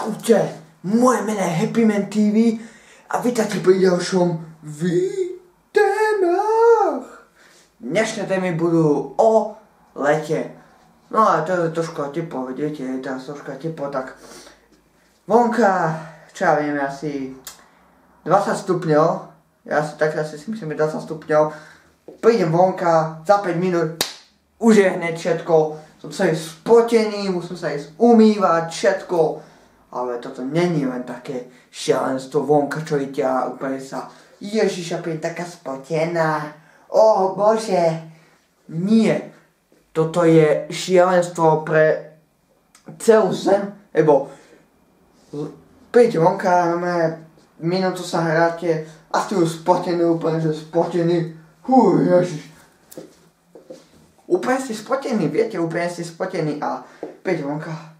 Čaute, moje meno je Happy Man TV a vítajte pri ďalšom témach. Dnešné témy budú o lete. No a to je trošku teplo, vidíte, je tam trošku teplo, tak vonka, čo ja viem, asi 20 stupňov, ja si tak asi si myslím, 20 stupňov, prídem vonka, za 5 minút, už je hneď všetko, som celý spotený, musím sa ísť umývať, všetko, ale toto není len také šialenstvo vonka, čo ide a úplne sa, Ježiša, je taká spotená, Bože, nie, toto je šialenstvo pre celú zem, lebo príďte vonka, minútu sa hráte a ste už spotení, úplne že spotení, Ježiš. Úplne ste spotení, viete, úplne ste spotení a príďte vonka.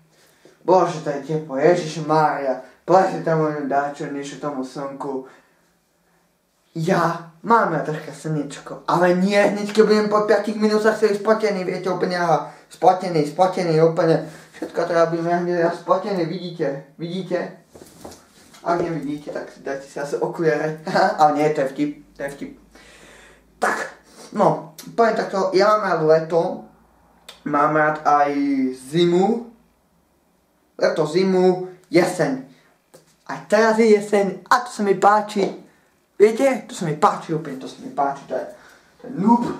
Bože, to je teplo, Ježišmária, plesne tam môžem dať niečo tomu slnku. Ja mám na troška slnečko, ale nie, hneď keď budem po 5 minútach ste spotený, viete, úplne spotený, úplne. Všetko teda budem hneď spotený, vidíte? Ak nevidíte, tak dajte si asi okuliare, ale nie, to je vtip. Tak, no, poviem takto, ja mám rád leto, mám rád aj zimu, leto, zimu, jeseň. A teraz je jeseň a to sa mi páči. Viete? To sa mi páči úplne, to je noob.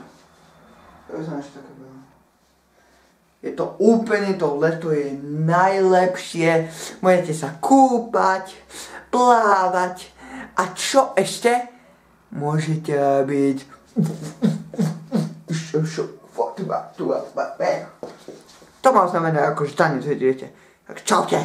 Je to úplne, to leto je najlepšie. Môžete sa kúpať, plávať a čo ešte? Môžete robiť to mám znamená ako že tanec, viete. Tak čaute.